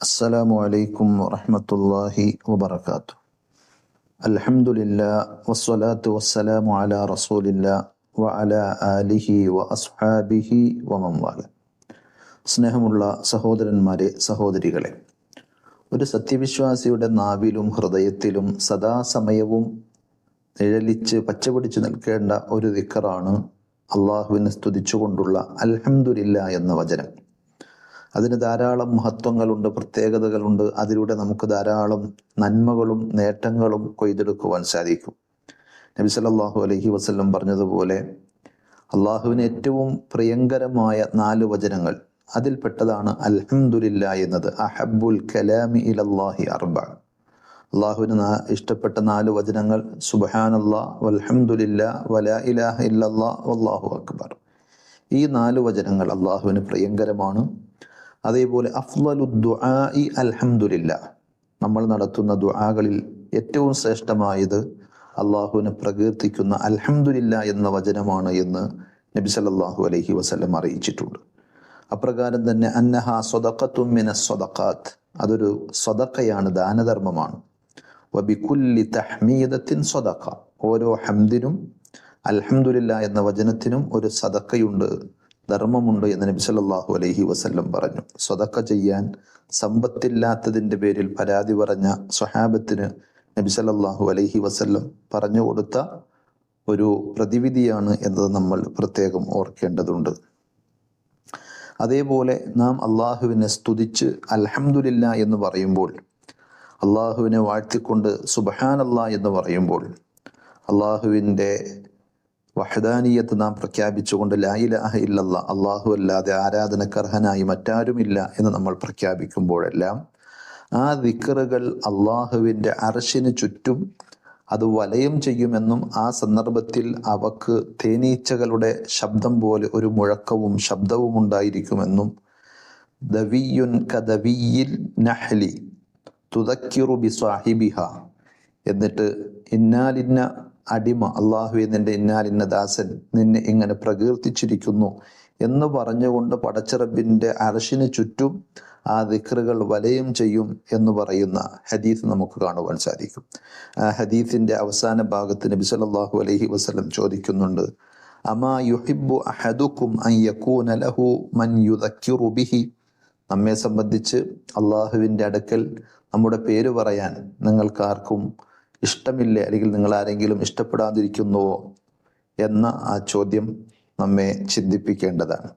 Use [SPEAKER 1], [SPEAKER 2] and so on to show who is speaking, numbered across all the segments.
[SPEAKER 1] അസ്സലാമു അലൈക്കും വറഹ്മത്തുള്ളാഹി വബറകാതുഹു. അൽഹംദുലില്ലാഹ് വസ്സലാത്തു വസ്സലാമു അലാ റസൂലില്ലാഹ് വഅലാ ആലിഹി വഅസ്ഹാബിഹി വമൻ വാല. സ്നേഹമുള്ള സഹോദരന്മാരെ, സഹോദരികളെ, ഒരു സത്യവിശ്വാസിയുടെ നാവിലും ഹൃദയത്തിലും സദാസമയവും നിഴലിച്ച് പച്ചപിടിച്ച് നിൽക്കേണ്ട ഒരു ദിക്റാണ് അള്ളാഹുവിനെ സ്തുതിച്ചുകൊണ്ടുള്ള അൽഹംദുലില്ലാഹ് എന്ന വചനം. അതിന് ധാരാളം മഹത്വങ്ങളുണ്ട്, പ്രത്യേകതകളുണ്ട്. അതിലൂടെ നമുക്ക് ധാരാളം നന്മകളും നേട്ടങ്ങളും കൊയ്തെടുക്കുവാൻ സാധിക്കും. നബി സല്ലല്ലാഹു അലൈഹി വസല്ലം പറഞ്ഞതുപോലെ അള്ളാഹുവിന് ഏറ്റവും പ്രിയങ്കരമായ 4 വചനങ്ങൾ, അതിൽപ്പെട്ടതാണ് അൽഹംദുലില്ലാഹ് എന്നത്. അഹബ്ബുൽ കലാമി ഇലല്ലാഹി അർബഅ. അള്ളാഹുവിന് ഇഷ്ടപ്പെട്ട 4 വചനങ്ങൾ സുബ്ഹാനല്ലാഹ് വൽഹംദുലില്ലാഹ് വലാ ഇലാഹ ഇല്ലല്ലാഹ് വല്ലാഹു അക്ബർ. ഈ 4 വചനങ്ങൾ അള്ളാഹുവിന് പ്രിയങ്കരമാണ്. അതേപോലെ അഫ്ളലു ദുആഇ അൽഹംദുലില്ലാഹ്. നമ്മൾ നടത്തുന്ന ദുആകളിൽ ഏറ്റവും ശ്രേഷ്ഠമായത് അള്ളാഹുവിനെ പ്രകീർത്തിക്കുന്ന അൽഹംദുലില്ലാഹ് എന്ന വചനമാണ് എന്ന് നബി സല്ലല്ലാഹു അലൈഹി വസല്ലം അറിയിച്ചിട്ടുണ്ട്. അപ്രകാരം തന്നെ അന്നഹാ സ്വദഖത്തും മിനസ് സ്വദഖാത്ത്, അതൊരു സ്വദഖയാണ്, ദാനധർമ്മമാണ്. വബികുല്ലി തഹ്മീദത്തിൻ സ്വദഖ, ഓരോ ഹംദിനും അൽഹംദുലില്ലാഹ് എന്ന വചനത്തിനും ഒരു സദഖയുണ്ട്, ധർമ്മമുണ്ട് എന്ന് നബി സല്ലല്ലാഹു അലൈഹി വസല്ലം പറഞ്ഞു. സ്വദഖ ചെയ്യാൻ സമ്പത്തില്ലാത്തതിൻ്റെ പേരിൽ പരാതി പറഞ്ഞ സ്വഹാബത്തിന് നബി സല്ലല്ലാഹു അലൈഹി വസല്ലം പറഞ്ഞു കൊടുത്ത ഒരു പ്രതിവിധിയാണ് എന്നത് നമ്മൾ പ്രത്യേകം ഓർക്കേണ്ടതുണ്ട്. അതേപോലെ നാം അള്ളാഹുവിനെ സ്തുതിച്ച് അൽഹംദുലില്ലാഹ് എന്ന് പറയുമ്പോൾ, അള്ളാഹുവിനെ വാഴ്ത്തിക്കൊണ്ട് സുബ്ഹാനല്ലാഹ് എന്ന് പറയുമ്പോൾ, അള്ളാഹുവിൻ്റെ വഹദാനിയത്ത് നാം പ്രഖ്യാപിച്ചുകൊണ്ട് ലാ ഇലാഹ ഇല്ലല്ലാഹ്, അള്ളാഹു അല്ലാതെ ആരാധനക്കർഹനായി മറ്റാരുമില്ല എന്ന് നമ്മൾ പ്രഖ്യാപിക്കുമ്പോഴെല്ലാം ആ ദിക്റുകൾ അള്ളാഹുവിൻ്റെ അർശിന് ചുറ്റും അത് വലയം ചെയ്യുമെന്നും ആ സന്ദർഭത്തിൽ അവക്ക് തേനീച്ചകളുടെ ശബ്ദം പോലെ ഒരു മുഴക്കവും ശബ്ദവും ഉണ്ടായിരിക്കുമെന്നും ദവിയുൻ കദവിയിൽ നഹ്ലി തുദക്കിറു ബിസ്വാഹിബിഹ, എന്നിട്ട് ഇന്നാലിന്ന അടിമ, അള്ളാഹുവെ നിന്റെ ഇന്നാലിന്ന ദാസൻ നിന്നെ ഇങ്ങനെ പ്രകീർത്തിച്ചിരിക്കുന്നു എന്ന് പറഞ്ഞുകൊണ്ട് പടച്ചിറപ്പിൻ്റെ അർശിന് ചുറ്റും ആ ദിക്റുകൾ വലയം ചെയ്യും എന്ന് പറയുന്ന ഹദീസ് നമുക്ക് കാണുവാൻ സാധിക്കും. ആ ഹദീസിന്റെ അവസാന ഭാഗത്ത് നബി സല്ലല്ലാഹു അലൈഹി വസല്ലം ചോദിക്കുന്നുണ്ട്, അമാ യുഹിബ്ബു അഹദുക്കും അൻ യകൂന ലഹു മൻ യുദക്കിറു ബിഹി. നമ്മെ സംബന്ധിച്ച് അള്ളാഹുവിൻ്റെ അടുക്കൽ നമ്മുടെ പേര് പറയാൻ നിങ്ങൾക്കാർക്കും ഇഷ്ടമില്ലേ, അല്ലെങ്കിൽ നിങ്ങൾ ആരെങ്കിലും ഇഷ്ടപ്പെടാതിരിക്കുന്നുവോ എന്ന ആ ചോദ്യം നമ്മെ ചിന്തിപ്പിക്കേണ്ടതാണ്.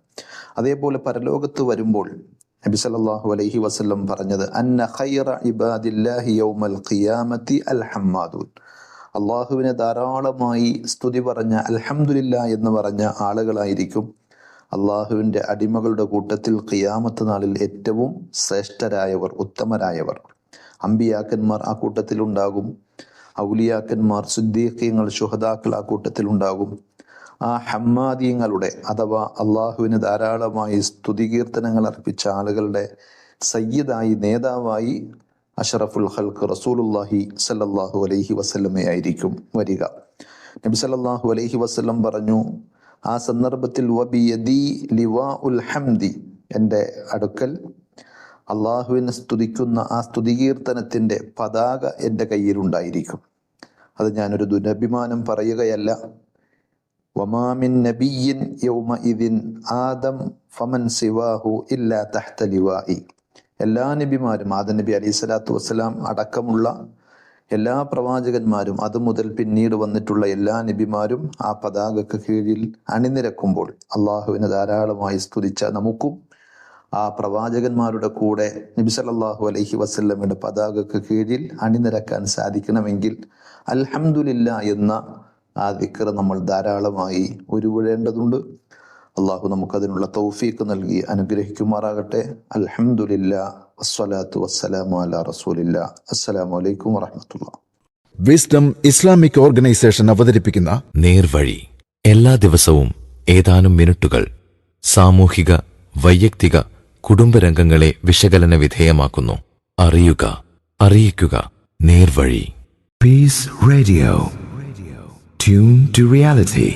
[SPEAKER 1] അതേപോലെ പരലോകത്ത് വരുമ്പോൾ നബി സല്ലല്ലാഹു അലൈഹി വസല്ലം പറഞ്ഞത് അന്ന ഖൈറ ഇബാദില്ലാഹി യൗമൽ ഖിയാമത്തി അൽ ഹമ്മാദൂൻ. അള്ളാഹുവിനെ ധാരാളമായി സ്തുതി പറഞ്ഞ അൽഹംദുലില്ലാഹ് എന്ന് പറഞ്ഞ ആളുകളായിരിക്കും അള്ളാഹുവിൻ്റെ അടിമകളുടെ കൂട്ടത്തിൽ ഖിയാമത്ത് നാളിൽ ഏറ്റവും ശ്രേഷ്ഠരായവർ, ഉത്തമരായവർ. അമ്പിയാക്കന്മാർ ആ കൂട്ടത്തിലുണ്ടാകും, ഔലിയാക്കന്മാർ, സിദ്ദീഖീങ്ങൾ, ശുഹദാക്കൾ ആ കൂട്ടത്തിലുണ്ടാകും. ആ ഹമ്മാദീങ്ങളുടെ അഥവാ അള്ളാഹുവിന് ധാരാളമായി സ്തുതികീർത്തനങ്ങൾ അർപ്പിച്ച ആളുകളുടെ സയ്യിദായി, നേതാവായി അഷ്റഫുൽ ഖൽഖ് റസൂലുള്ളാഹി സല്ലല്ലാഹു അലൈഹി വസല്ലമയായിരിക്കും വരിക. നബി സല്ലല്ലാഹു അലൈഹി വസല്ലം പറഞ്ഞു, ആ സന്ദർഭത്തിൽ വബിയദി ലിവാഉൽ ഹംദി, എൻ്റെ അടുക്കൽ അള്ളാഹുവിനെ സ്തുതിക്കുന്ന ആ സ്തുതികീർത്തനത്തിൻ്റെ പതാക എൻ്റെ കയ്യിലുണ്ടായിരിക്കും. അത് ഞാനൊരു ദുരഭിമാനം പറയുകയല്ല. വമാമിൻ നബിയിൻ യൗമഇദിൻ ആദം ഫമൻ സിവാഹു ഇല്ലാ തഹ്ത ലിവാഇ. എല്ലാ നബിമാരും, ആദം നബി അലൈഹി സ്വലാത്തു വസ്സലാം അടക്കമുള്ള എല്ലാ പ്രവാചകന്മാരും, അതുമുതൽ പിന്നീട് വന്നിട്ടുള്ള എല്ലാ നബിമാരും ആ പതാകക്ക് കീഴിൽ അണിനിരക്കുമ്പോൾ അള്ളാഹുവിനെ ധാരാളമായി സ്തുതിച്ച നമുക്കും ആ പ്രവാചകന്മാരുടെ കൂടെ നബി സല്ലല്ലാഹു അലൈഹി വസല്ലമയുടെ പതാകക്ക് കീഴിൽ അണിനിരക്കാൻ സാധിക്കണമെങ്കിൽ അൽഹംദുലില്ലാഹ് എന്ന ആ ദിക്ർ നമ്മൾ ധാരാളമായി ഉരുവിടേണ്ടതുണ്ട്. അള്ളാഹു നമുക്കതിനുള്ള തൗഫീഖ് നൽകി അനുഗ്രഹിക്കുമാറാകട്ടെ. അൽഹംദുലില്ലാഹ് വസ്സലാത്തു വസ്സലാമു അലാ റസൂലില്ലാഹ്. അസ്സലാമു അലൈക്കും വറഹ്മത്തുള്ളാഹി.
[SPEAKER 2] വിസ്ഡം ഇസ്ലാമിക് ഓർഗനൈസേഷൻ അവതരിപ്പിക്കുന്ന
[SPEAKER 3] നേർവഴി എല്ലാ ദിവസവും ഏതാനും മിനിറ്റുകൾ സാമൂഹിക, വൈയക്തിക, കുടുംബരംഗങ്ങളെ വിശകലന വിധേയമാക്കുന്നു. അറിയുക, അറിയിക്കുക. നേർവഴി.
[SPEAKER 4] Peace Radio. Tune to reality.